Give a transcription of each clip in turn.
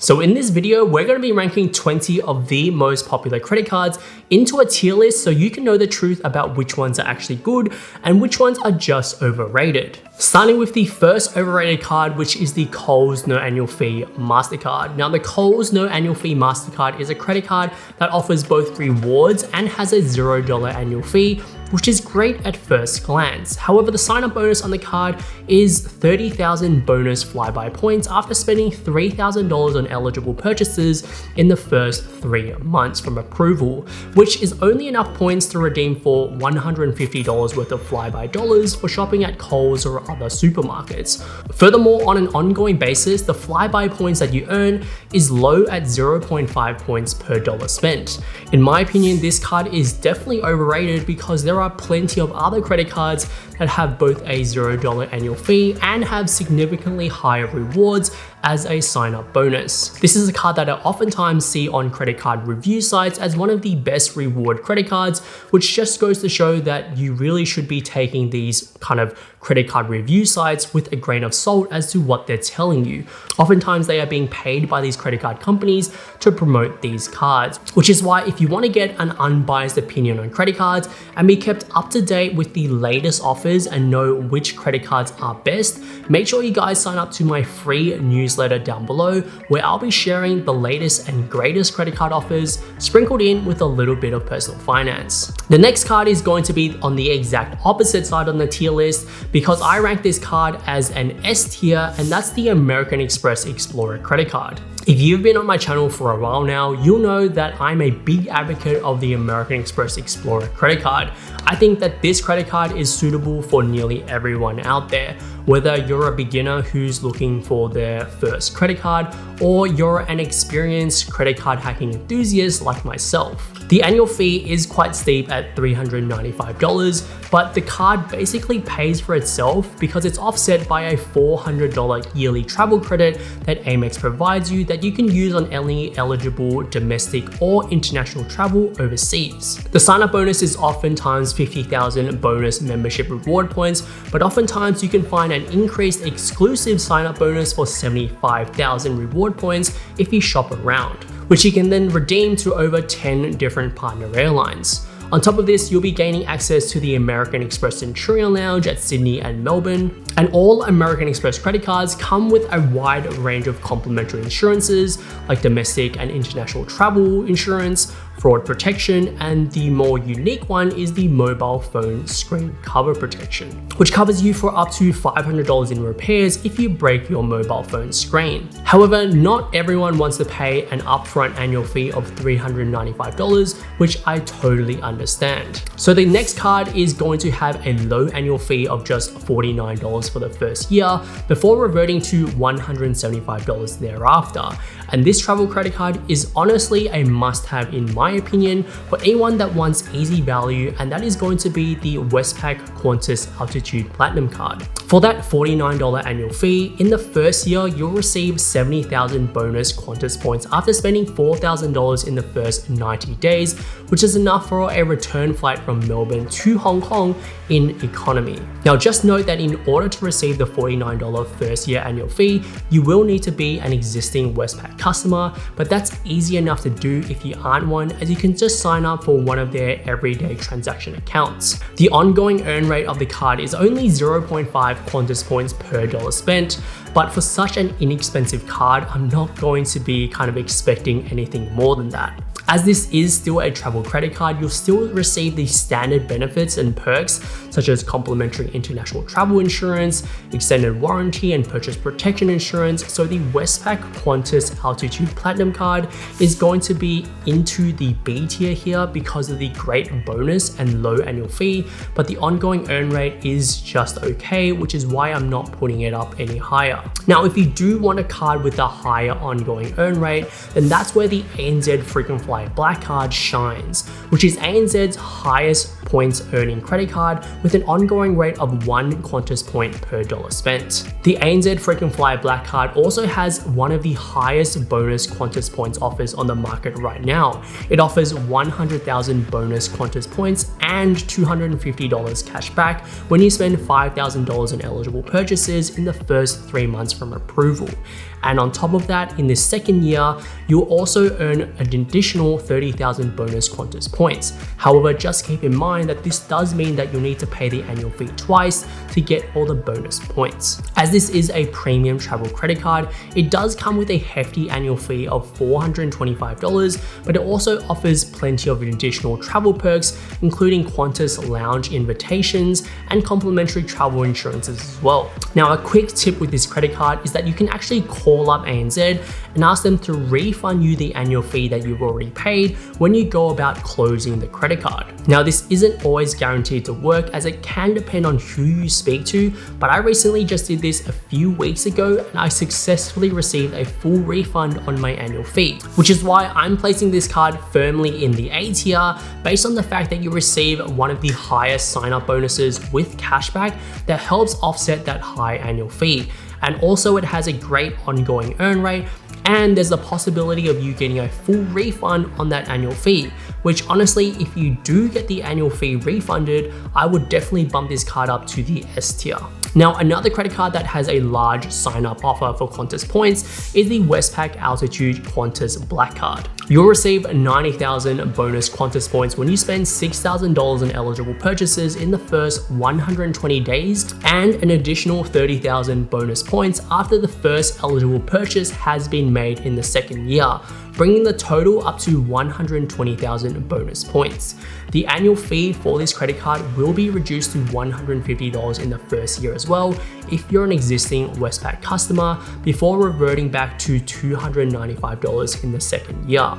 So in this video, we're going to be ranking 20 of the most popular credit cards into a tier list so you can know the truth about which ones are actually good and which ones are just overrated. Starting with the first overrated card, which is the Coles No Annual Fee Mastercard. Now the Coles No Annual Fee Mastercard is a credit card that offers both rewards and has a $0 annual fee, which is great at first glance. However, the sign-up bonus on the card is 30,000 bonus flyby points after spending $3,000 on eligible purchases in the first 3 months from approval, which is only enough points to redeem for $150 worth of flyby dollars for shopping at Coles or other supermarkets. Furthermore, on an ongoing basis, the flyby points that you earn is low at 0.5 points per dollar spent. In my opinion, this card is definitely overrated because there are plenty of other credit cards that have both a $0 annual fee and have significantly higher rewards as a sign-up bonus. This is a card that I oftentimes see on credit card review sites as one of the best reward credit cards, which just goes to show that you really should be taking these kind of credit card review sites with a grain of salt as to what they're telling you. Oftentimes they are being paid by these credit card companies to promote these cards, which is why if you want to get an unbiased opinion on credit cards and be kept up to date with the latest offers and know which credit cards are best, make sure you guys sign up to my free newsletter down below where I'll be sharing the latest and greatest credit card offers sprinkled in with a little bit of personal finance. The next card is going to be on the exact opposite side on the tier list because I rank this card as an S tier, and that's the American Express Explorer credit card. If you've been on my channel for a while now, you'll know that I'm a big advocate of the American Express Explorer credit card. I think that this credit card is suitable for nearly everyone out there, whether you're a beginner who's looking for their first credit card or you're an experienced credit card hacking enthusiast like myself. The annual fee is quite steep at $395, but the card basically pays for itself because it's offset by a $400 yearly travel credit that AMEX provides you that you can use on any eligible domestic or international travel overseas. The sign-up bonus is oftentimes 50,000 bonus membership reward points, but oftentimes you can find an increased exclusive sign-up bonus for 75,000 reward points if you shop around, which you can then redeem to over 10 different partner airlines. On top of this, you'll be gaining access to the American Express Centurion Lounge at Sydney and Melbourne, and all American Express credit cards come with a wide range of complimentary insurances like domestic and international travel insurance, fraud protection, and the more unique one is the mobile phone screen cover protection, which covers you for up to $500 in repairs if you break your mobile phone screen. However, not everyone wants to pay an upfront annual fee of $395, which I totally understand. So the next card is going to have a low annual fee of just $49 for the first year before reverting to $175 thereafter. And this travel credit card is honestly a must-have in my opinion for anyone that wants easy value, and that is going to be the Westpac Qantas Altitude Platinum Card. For that $49 annual fee, in the first year, you'll receive 70,000 bonus Qantas points after spending $4,000 in the first 90 days, which is enough for a return flight from Melbourne to Hong Kong in economy. Now, just note that in order to receive the $49 first year annual fee, you will need to be an existing Westpac customer, but that's easy enough to do if you aren't one, as you can just sign up for one of their everyday transaction accounts. The ongoing earn rate of the card is only 0.5 Qantas points per dollar spent, but for such an inexpensive card, I'm not going to be kind of expecting anything more than that. As this is still a travel credit card, you'll still receive the standard benefits and perks such as complimentary international travel insurance, extended warranty and purchase protection insurance. So the Westpac Qantas Altitude Platinum Card is going to be into the B tier here because of the great bonus and low annual fee, but the ongoing earn rate is just okay, which is why I'm not putting it up any higher. Now, if you do want a card with a higher ongoing earn rate, then that's where the ANZ Frequent Flyer Black Card shines, which is ANZ's highest points earning credit card with an ongoing rate of 1 Qantas point per dollar spent. The ANZ Frequent Flyer Black Card also has one of the highest bonus Qantas points offers on the market right now. It offers 100,000 bonus Qantas points and $250 cash back when you spend $5,000 on eligible purchases in the first 3 months from approval. And on top of that, in this second year, you'll also earn an additional 30,000 bonus Qantas points. However, just keep in mind that this does mean that you'll need to pay the annual fee twice to get all the bonus points. As this is a premium travel credit card, it does come with a hefty annual fee of $425, but it also offers plenty of additional travel perks, including Qantas lounge invitations and complimentary travel insurances as well. Now, a quick tip with this credit card is that you can actually call up ANZ and ask them to refund you the annual fee that you've already paid when you go about closing the credit card. Now, this isn't always guaranteed to work, as it can depend on who you speak to, but I recently just did this a few weeks ago and I successfully received a full refund on my annual fee, which is why I'm placing this card firmly in the A tier based on the fact that you receive one of the highest sign-up bonuses with cashback that helps offset that high annual fee. And also it has a great ongoing earn rate, and there's a possibility of you getting a full refund on that annual fee, which honestly, if you do get the annual fee refunded, I would definitely bump this card up to the S tier. Now, another credit card that has a large sign-up offer for Qantas points is the Westpac Altitude Qantas Black Card. You'll receive 90,000 bonus Qantas points when you spend $6,000 in eligible purchases in the first 120 days, and an additional 30,000 bonus points after the first eligible purchase has been made in the second year, bringing the total up to 120,000 bonus points. The annual fee for this credit card will be reduced to $150 in the first year as well if you're an existing Westpac customer, before reverting back to $295 in the second year.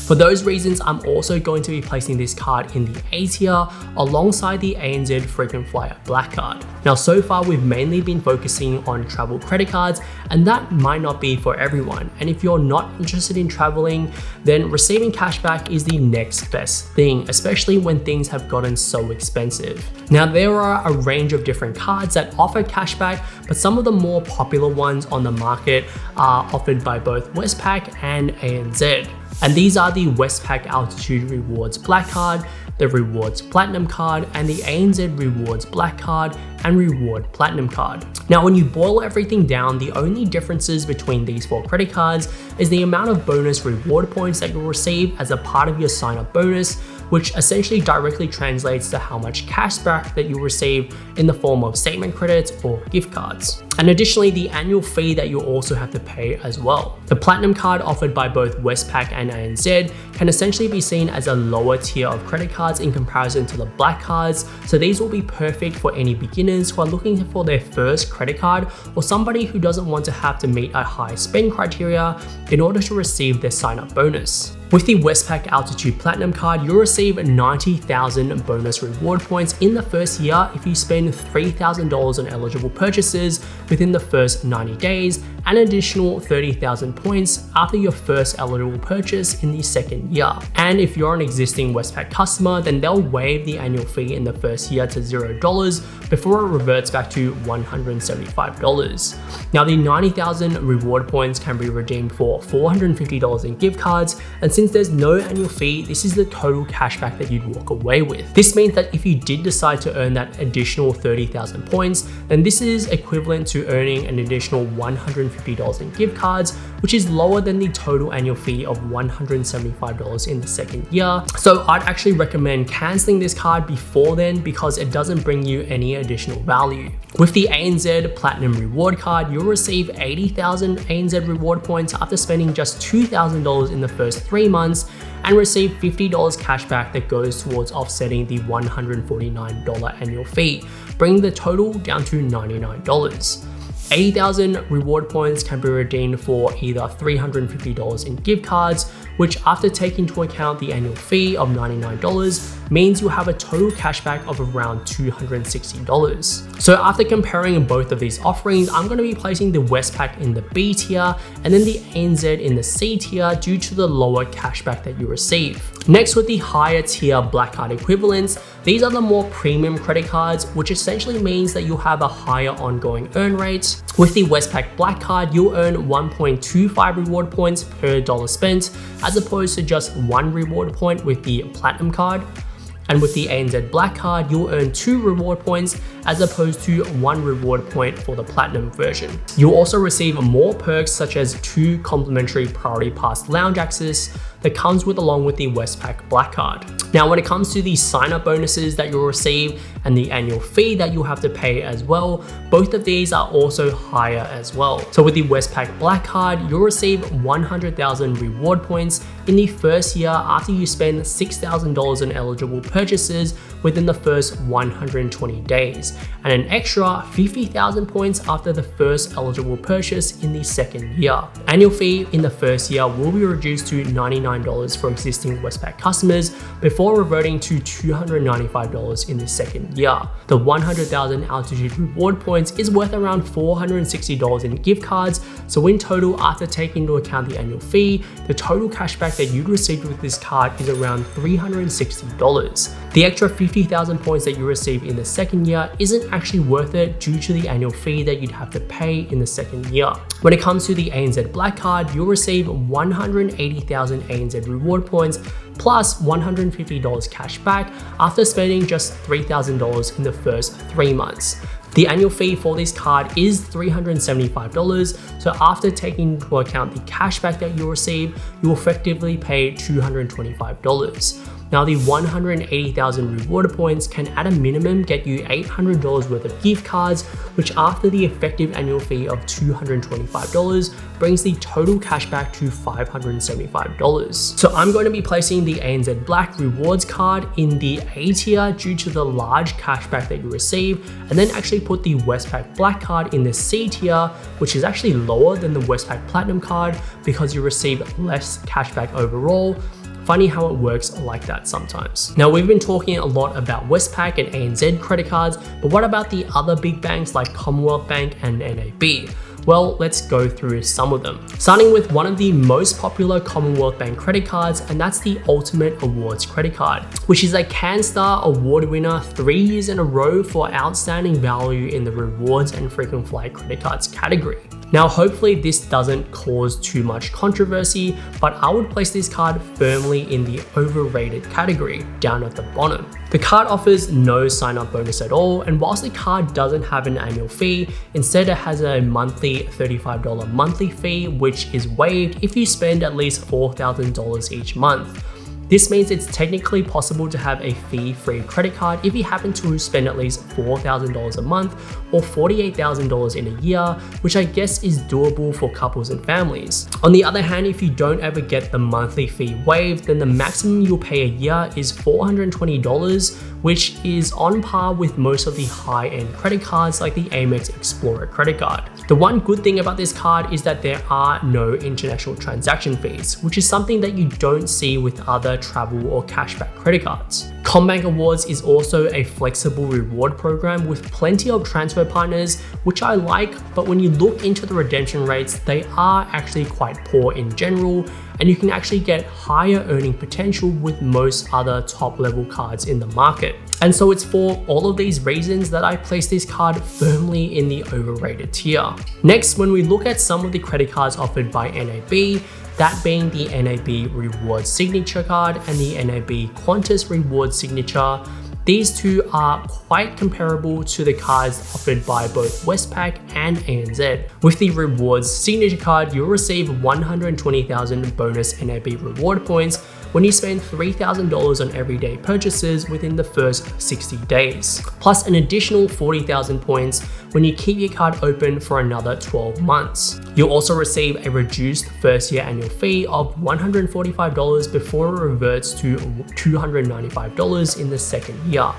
For those reasons, I'm also going to be placing this card in the A tier alongside the ANZ Frequent Flyer Black Card. Now, so far we've mainly been focusing on travel credit cards, and that might not be for everyone. And if you're not interested in traveling, then receiving cashback is the next best thing, especially when things have gotten so expensive. Now, there are a range of different cards that offer cashback, but some of the more popular ones on the market are offered by both Westpac and ANZ. And these are the Westpac Altitude Rewards Black Card, the Rewards Platinum Card, and the ANZ Rewards Black Card and Reward Platinum Card. Now, when you boil everything down, the only differences between these four credit cards is the amount of bonus reward points that you'll receive as a part of your sign-up bonus, which essentially directly translates to how much cashback that you'll receive in the form of statement credits or gift cards. And additionally, the annual fee that you'll also have to pay as well. The Platinum Card offered by both Westpac and ANZ can essentially be seen as a lower tier of credit cards in comparison to the Black Cards, so these will be perfect for any beginners who are looking for their first credit card, or somebody who doesn't want to have to meet a high spend criteria in order to receive their sign-up bonus. With the Westpac Altitude Platinum Card, you'll receive 90,000 bonus reward points in the first year if you spend $3,000 on eligible purchases within the first 90 days, and an additional 30,000 points after your first eligible purchase in the second year. And if you're an existing Westpac customer, then they'll waive the annual fee in the first year to $0 before it reverts back to $175. Now, the 90,000 reward points can be redeemed for $450 in gift cards, and since there's no annual fee, this is the total cashback that you'd walk away with. This means that if you did decide to earn that additional 30,000 points, then this is equivalent to earning an additional $150 in gift cards, which is lower than the total annual fee of $175 in the second year. So I'd actually recommend canceling this card before then, because it doesn't bring you any additional value. With the ANZ Platinum Reward Card, you'll receive 80,000 ANZ reward points after spending just $2,000 in the first 3 months, and receive $50 cashback that goes towards offsetting the $149 annual fee, bringing the total down to $99. 80,000 reward points can be redeemed for either $350 in gift cards, which after taking into account the annual fee of $99 means you'll have a total cashback of around $260. So after comparing both of these offerings, I'm going to be placing the Westpac in the B tier and then the ANZ in the C tier due to the lower cashback that you receive. Next, with the higher tier Black Card equivalents, these are the more premium credit cards, which essentially means that you'll have a higher ongoing earn rate. With the Westpac Black Card, you'll earn 1.25 reward points per dollar spent, as opposed to just 1 reward point with the Platinum Card. And with the ANZ Black Card, you'll earn 2 reward points as opposed to 1 reward point for the Platinum version. You'll also receive more perks such as 2 complimentary Priority Pass lounge access that comes along with the Westpac Black Card. Now, when it comes to the sign-up bonuses that you'll receive and the annual fee that you'll have to pay as well, both of these are also higher as well. So with the Westpac Black Card, you'll receive 100,000 reward points in the first year after you spend $6,000 in eligible purchases within the first 120 days, and an extra 50,000 points after the first eligible purchase in the second year. Annual fee in the first year will be reduced to $99 for existing Westpac customers before reverting to $295 in the second year. The 100,000 altitude reward points is worth around $460 in gift cards, so in total, after taking into account the annual fee, the total cashback that you'd receive with this card is around $360. The extra 50,000 points that you receive in the second year isn't actually worth it due to the annual fee that you'd have to pay in the second year. When it comes to the ANZ Black Card, you'll receive 180,000 ANZ reward points plus $150 cash back after spending just $3,000 in the first 3 months. The annual fee for this card is $375, so after taking into account the cashback that you'll receive, you will effectively pay $225. Now, the 180,000 reward points can at a minimum get you $800 worth of gift cards, which after the effective annual fee of $225 brings the total cashback to $575. So I'm going to be placing the ANZ Black Rewards card in the A tier due to the large cashback that you receive, and then actually put the Westpac Black Card in the C tier, which is actually lower than the Westpac Platinum card because you receive less cashback overall. Funny how it works like that sometimes. Now, we've been talking a lot about Westpac and ANZ credit cards, but what about the other big banks like Commonwealth Bank and NAB? Well, let's go through some of them. Starting with one of the most popular Commonwealth Bank credit cards, and that's the Ultimate Awards credit card, which is a CanStar award winner 3 years in a row for outstanding value in the rewards and frequent flyer credit cards category. Now, hopefully this doesn't cause too much controversy, but I would place this card firmly in the overrated category, down at the bottom. The card offers no sign-up bonus at all, and whilst the card doesn't have an annual fee, instead it has a monthly $35 monthly fee, which is waived if you spend at least $4,000 each month. This means it's technically possible to have a fee-free credit card if you happen to spend at least $4,000 a month or $48,000 in a year, which I guess is doable for couples and families. On the other hand, if you don't ever get the monthly fee waived, then the maximum you'll pay a year is $420, which is on par with most of the high-end credit cards like the AMEX Explorer credit card. The one good thing about this card is that there are no international transaction fees, which is something that you don't see with other travel or cashback credit cards. CommBank Awards is also a flexible reward program with plenty of transfer partners, which I like, but when you look into the redemption rates, they are actually quite poor in general, and you can actually get higher earning potential with most other top level cards in the market. And so it's for all of these reasons that I place this card firmly in the overrated tier. Next, when we look at some of the credit cards offered by NAB, that being the NAB Rewards Signature card and the NAB Qantas Rewards Signature, these two are quite comparable to the cards offered by both Westpac and ANZ. With the Rewards Signature card, you'll receive 120,000 bonus NAB reward points when you spend $3,000 on everyday purchases within the first 60 days, plus an additional 40,000 points when you keep your card open for another 12 months. You'll also receive a reduced first year annual fee of $145 before it reverts to $295 in the second year.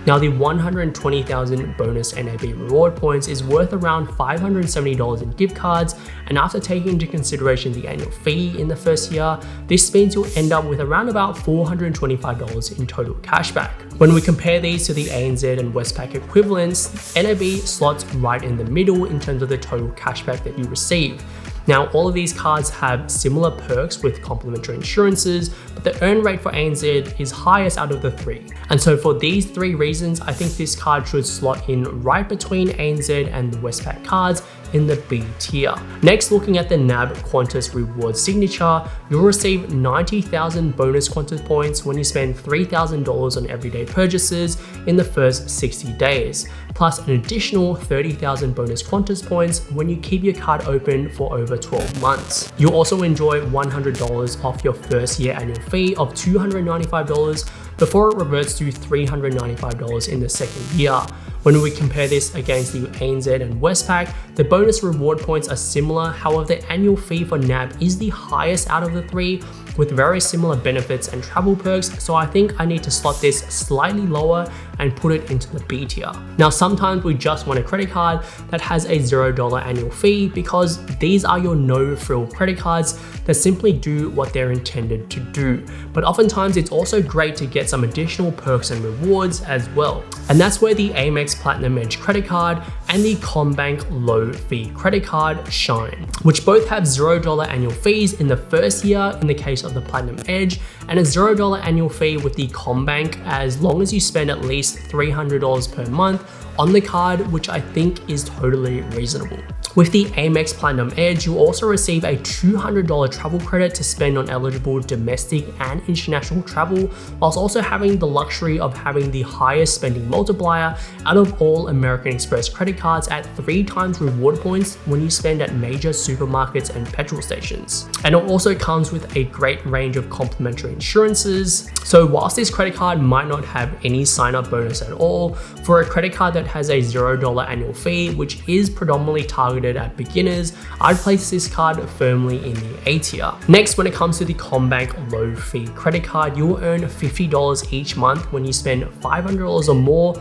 Now, the 120,000 bonus NAB reward points is worth around $570 in gift cards, and after taking into consideration the annual fee in the first year, this means you'll end up with around about $425 in total cashback. When we compare these to the ANZ and Westpac equivalents, NAB slots right in the middle in terms of the total cashback that you receive. Now, all of these cards have similar perks with complimentary insurances, but the earn rate for ANZ is highest out of the three. And so for these three reasons, I think this card should slot in right between ANZ and the Westpac cards in the B tier. Next, looking at the NAB Qantas Rewards Signature, you'll receive 90,000 bonus Qantas points when you spend $3,000 on everyday purchases in the first 60 days, plus an additional 30,000 bonus Qantas points when you keep your card open for over 12 months. You'll also enjoy $100 off your first year annual fee of $295 before it reverts to $395 in the second year. When we compare this against the ANZ and Westpac, the bonus reward points are similar. However, the annual fee for NAB is the highest out of the three, with very similar benefits and travel perks, so I think I need to slot this slightly lower and put it into the B tier. Now, sometimes we just want a credit card that has a $0 annual fee because these are your no-frill credit cards that simply do what they're intended to do. But oftentimes it's also great to get some additional perks and rewards as well. And that's where the AMEX Platinum Edge credit card and the CommBank low fee credit card shine, which both have $0 annual fees in the first year in the case of the Platinum Edge, and a $0 annual fee with the CommBank as long as you spend at least $300 per month on the card, which I think is totally reasonable. With the AMEX Platinum Edge, you also receive a $200 travel credit to spend on eligible domestic and international travel, whilst also having the luxury of having the highest spending multiplier out of all American Express credit cards at 3 times reward points when you spend at major supermarkets and petrol stations. And it also comes with a great range of complimentary insurances. So whilst this credit card might not have any sign-up bonus at all, for a credit card that has a $0 annual fee, which is predominantly targeted at beginners, I'd place this card firmly in the A tier. Next, when it comes to the CommBank low fee credit card, you'll earn $50 each month when you spend $500 or more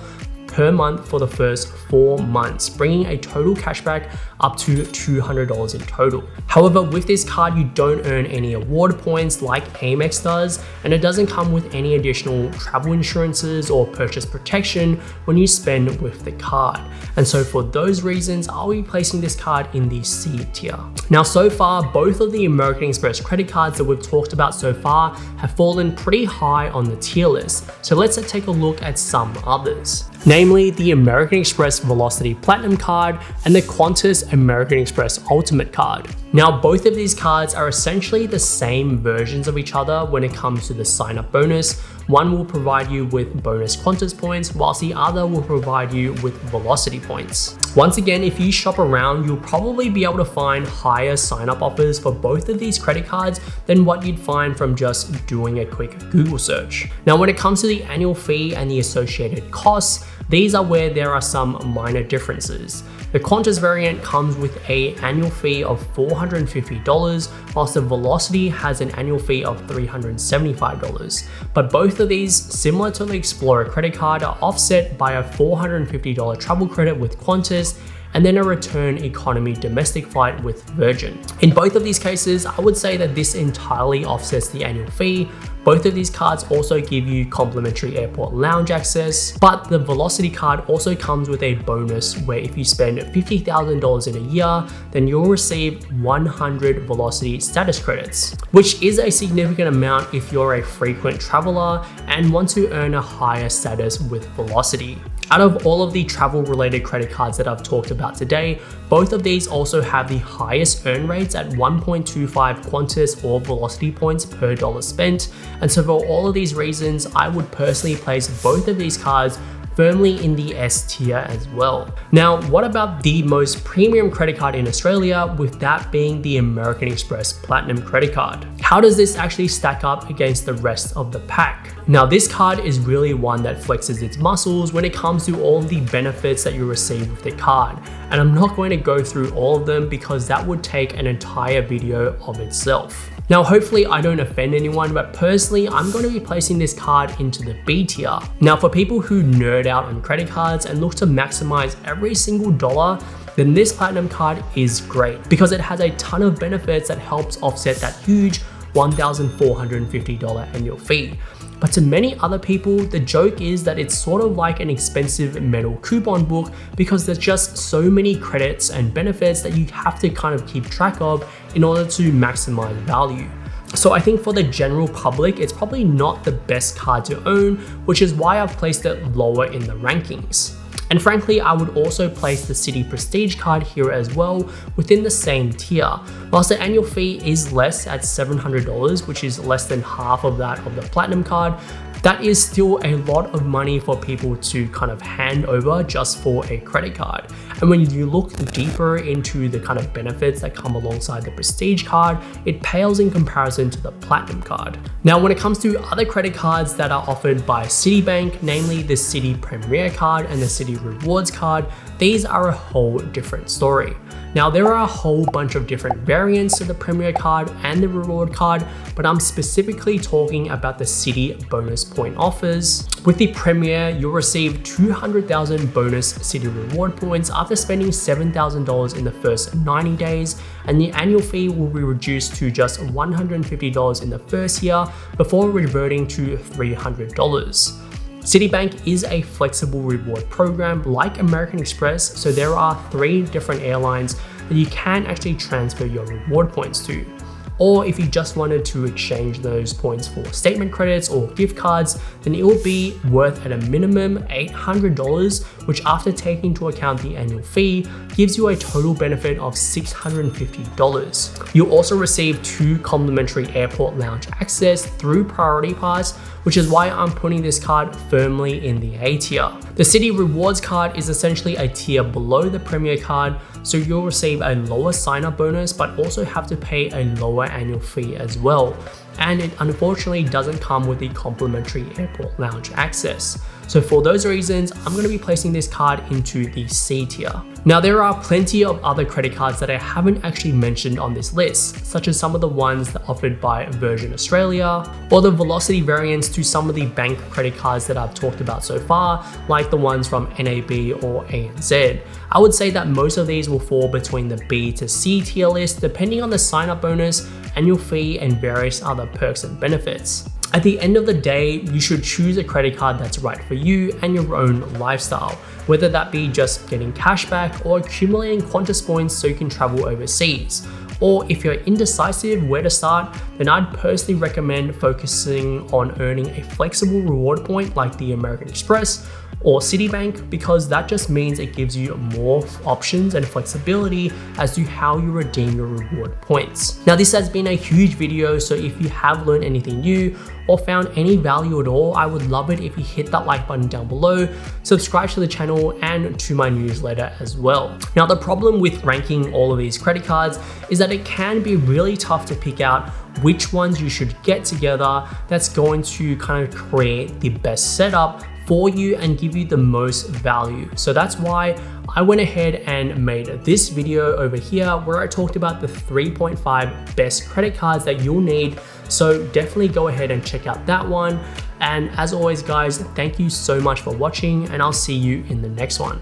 per month for the first 4 months, bringing a total cashback up to $200 in total. However, with this card, you don't earn any award points like Amex does, and it doesn't come with any additional travel insurances or purchase protection when you spend with the card. And so for those reasons, I'll be placing this card in the C tier. Now, so far, both of the American Express credit cards that we've talked about so far have fallen pretty high on the tier list. So let's take a look at some others, namely the American Express Velocity Platinum Card and the Qantas American Express Ultimate Card. Now, both of these cards are essentially the same versions of each other when it comes to the sign-up bonus. One will provide you with bonus Qantas points, whilst the other will provide you with Velocity points. Once again, if you shop around, you'll probably be able to find higher sign-up offers for both of these credit cards than what you'd find from just doing a quick Google search. Now, when it comes to the annual fee and the associated costs, these are where there are some minor differences. The Qantas variant comes with an annual fee of $450, whilst the Velocity has an annual fee of $375. But both of these, similar to the Explorer credit card, are offset by a $450 travel credit with Qantas and then a return economy domestic flight with Virgin. In both of these cases, I would say that this entirely offsets the annual fee. Both of these cards also give you complimentary airport lounge access, but the Velocity card also comes with a bonus where if you spend $50,000 in a year, then you'll receive 100 Velocity status credits, which is a significant amount if you're a frequent traveler and want to earn a higher status with Velocity. Out of all of the travel related credit cards that I've talked about today, both of these also have the highest earn rates at 1.25 Qantas or Velocity points per dollar spent. And so for all of these reasons, I would personally place both of these cards firmly in the S tier as well. Now, what about the most premium credit card in Australia, with that being the American Express Platinum credit card? How does this actually stack up against the rest of the pack? Now, this card is really one that flexes its muscles when it comes to all the benefits that you receive with the card. And I'm not going to go through all of them because that would take an entire video of itself. Now, hopefully I don't offend anyone, but personally, I'm going to be placing this card into the B tier. Now, for people who nerd out on credit cards and look to maximize every single dollar, then this Platinum card is great because it has a ton of benefits that helps offset that huge $1,450 annual fee. But to many other people, the joke is that it's sort of like an expensive metal coupon book because there's just so many credits and benefits that you have to kind of keep track of in order to maximize value. So I think for the general public, it's probably not the best card to own, which is why I've placed it lower in the rankings. And frankly, I would also place the Citi Prestige card here as well within the same tier. Whilst the annual fee is less at $700, which is less than half of that of the Platinum card, that is still a lot of money for people to kind of hand over just for a credit card. And when you look deeper into the kind of benefits that come alongside the Prestige card, it pales in comparison to the Platinum card. Now, when it comes to other credit cards that are offered by Citibank, namely the Citi Premier card and the Citi Rewards card, these are a whole different story. Now, there are a whole bunch of different variants to the Premier card and the Reward card, but I'm specifically talking about the Citi bonus point offers. With the Premier, you'll receive 200,000 bonus Citi Reward points after spending $7,000 in the first 90 days, and the annual fee will be reduced to just $150 in the first year before reverting to $300. Citibank is a flexible reward program like American Express, so there are 3 different airlines that you can actually transfer your reward points to. Or if you just wanted to exchange those points for statement credits or gift cards, then it will be worth at a minimum $800, which after taking into account the annual fee, gives you a total benefit of $650. You'll also receive 2 complimentary airport lounge access through Priority Pass, which is why I'm putting this card firmly in the A tier. The Citi Rewards card is essentially a tier below the Premier card, so you'll receive a lower sign-up bonus, but also have to pay a lower annual fee as well. And it unfortunately doesn't come with the complimentary airport lounge access. So for those reasons, I'm going to be placing this card into the C tier. Now, there are plenty of other credit cards that I haven't actually mentioned on this list, such as some of the ones that are offered by Virgin Australia, or the Velocity variants to some of the bank credit cards that I've talked about so far, like the ones from NAB or ANZ. I would say that most of these will fall between the B to C tier list, depending on the sign-up bonus, annual fee, and various other perks and benefits. At the end of the day, you should choose a credit card that's right for you and your own lifestyle, whether that be just getting cashback or accumulating Qantas points so you can travel overseas. Or if you're indecisive where to start, then I'd personally recommend focusing on earning a flexible reward point like the American Express or Citibank, because that just means it gives you more options and flexibility as to how you redeem your reward points. Now, this has been a huge video, so if you have learned anything new or found any value at all, I would love it if you hit that like button down below, subscribe to the channel and to my newsletter as well. Now, the problem with ranking all of these credit cards is that it can be really tough to pick out which ones you should get together that's going to kind of create the best setup for you and give you the most value. So that's why I went ahead and made this video over here where I talked about the 3.5 best credit cards that you'll need. So definitely go ahead and check out that one. And as always, guys, thank you so much for watching, and I'll see you in the next one.